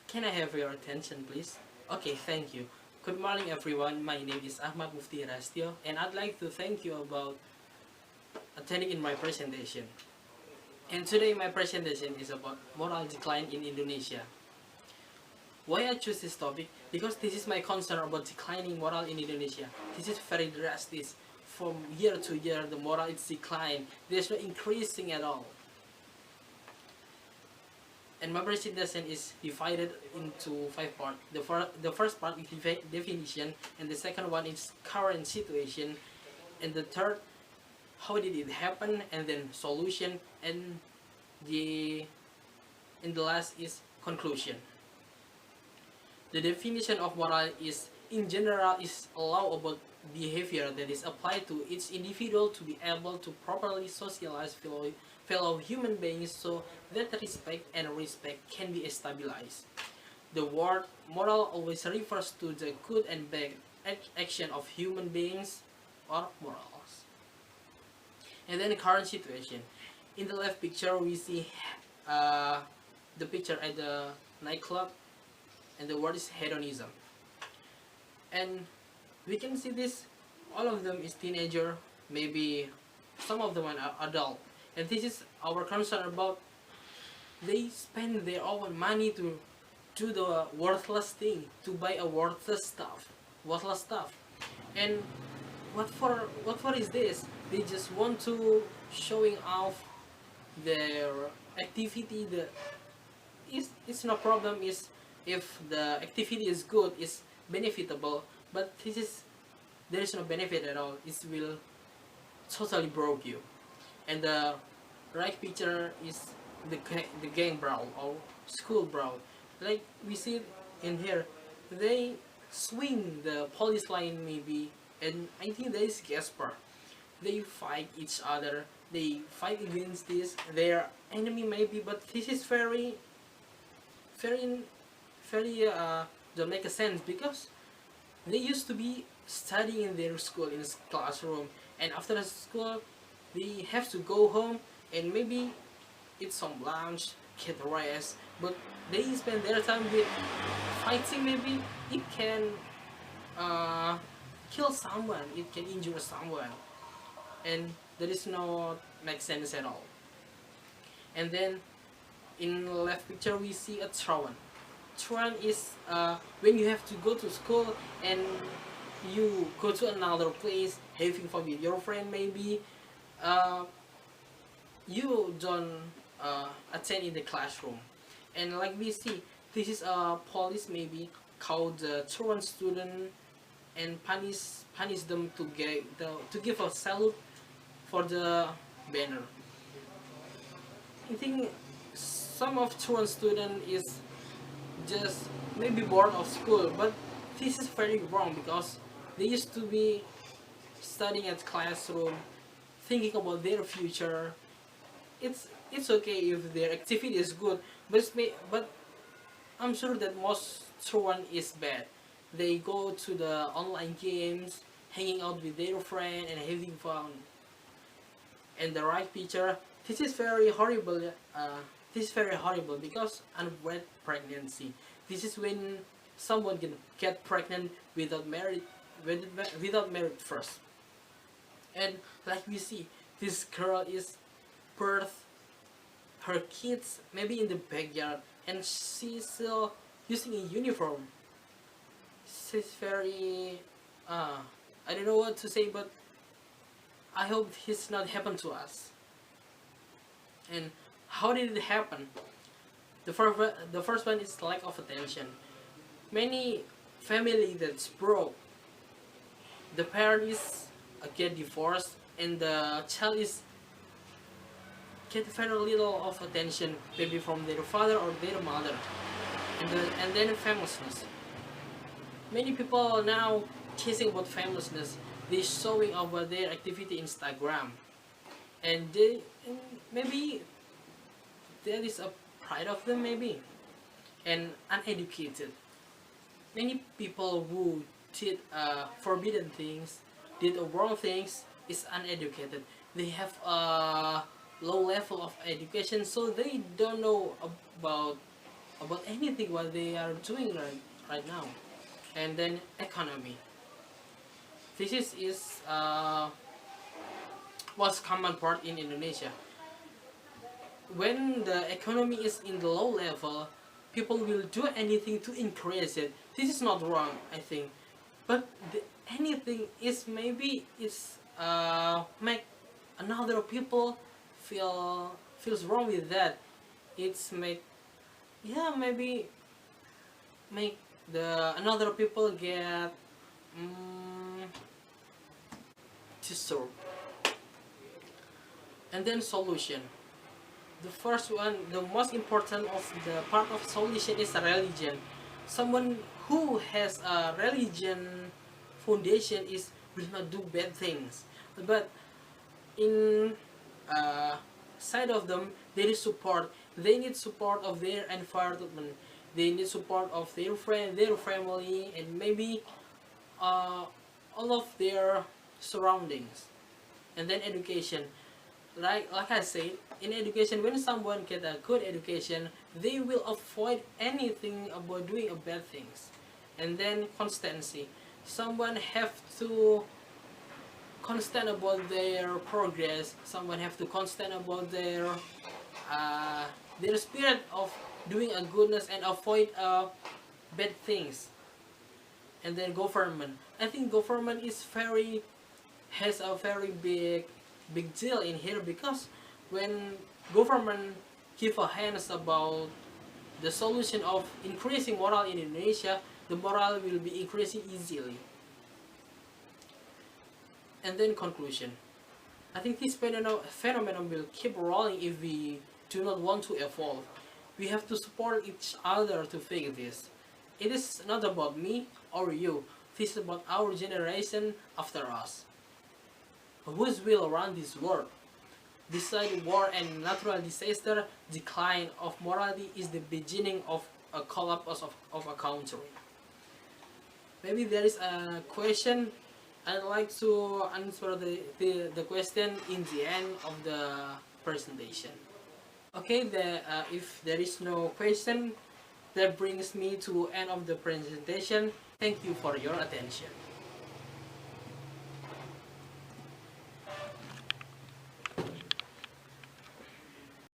Can I have your attention, please? Okay, thank you. Good morning, everyone. My name is Ahmad Mufti Rahastyo, and I'd like to thank you about attending in my presentation. And today, my presentation is about moral decline in Indonesia. Why I choose this topic? Because this is my concern about declining moral in Indonesia. This is very drastic. From year to year, the moral is decline. There's no increasing at all. And my presentation is divided into 5 parts. The first part is definition, and the second one is current situation, and the third, how did it happen, and then solution, and the last is conclusion. The definition of moral is, in general, is allowable behavior that is applied to each individual to be able to properly socialize fellow human beings so that respect can be established. The word moral always refers to the good and bad action of human beings or morals. And then the current situation. In the left picture, we see the picture at the nightclub, and the word is hedonism. And we can see this, all of them is teenager, maybe some of them are adult. And this is our concern about, they spend their own money to do the worthless thing, to buy a worthless stuff. And what for is this? They just want to showing off their activity. It's no problem is if the activity is good, is benefitable, but there is no benefit at all. It will totally broke you. And the right picture is the gang brawl or school brawl. Like we see in here, they swing the police line maybe, and I think there is Gasper. They fight each other. They fight against their enemy maybe, but this is very don't make a sense, because they used to be studying in their school, in classroom, and after the school they have to go home and maybe eat some lunch, get rest, but they spend their time with fighting. Maybe it can kill someone, it can injure someone, and there is no make sense at all. And then in the left picture we see a truant. Truant is when you have to go to school and you go to another place having fun with your friend maybe. You don't attend in the classroom, and like we see, this is a police maybe called the truant student and punish them to give a salute for the banner. I think some of truant student is just maybe bored of school, but this is very wrong, because they used to be studying at classroom, thinking about their future. It's okay if their activity is good, but I'm sure that most truant is bad. They go to the online games, hanging out with their friend and having fun. And the right picture, this is very horrible. This is very horrible because unwed pregnancy. This is when someone can get pregnant without marriage first. And like we see, this girl is birth her kids maybe in the backyard, and she's still using a uniform. She's very I don't know what to say, but I hope this not happen to us. And how did it happen? The first one is lack of attention. Many family that's broke, the parent is get divorced, and the child is get very little of attention, maybe from their father or their mother. And then famousness. Many people now chasing about famousness. They showing over their activity Instagram, and maybe there is a pride of them maybe, and uneducated. Many people who did forbidden things, did wrong things, is uneducated. They have a low level of education, so they don't know about about anything what they are doing right now. And then economy. This is what's common part in Indonesia. When the economy is in the low level, people will do anything to increase it. This is not wrong, I think, but anything is maybe make another people feels wrong with that. It's make, yeah, maybe make the another people get disturbed. And then solution. The first one, the most important of the part of solution is a religion. Someone who has a religion foundation is will not do bad things, but in side of them there is support. They need support of their environment, they need support of their friend, their family, and maybe all of their surroundings. And then education, like I said, in education, when someone get a good education, they will avoid anything about doing a bad things. And then constancy, someone have to constant about their progress, someone have to constant about their spirit of doing a goodness and avoid bad things. And then government, I think government is very has a very big deal in here, because when government give a hands about the solution of increasing moral in Indonesia, the moral will be increasing easily. And then conclusion, I think this phenomenon will keep rolling if we do not want to evolve. We have to support each other to fix this. It is not about me or you, this is about our generation after us. Whose will run this world? Beside war and natural disaster, decline of morality is the beginning of a collapse of a country. Maybe there is a question. I'd like to answer the question in the end of the presentation. Okay, if there is no question, that brings me to end of the presentation. Thank you for your attention.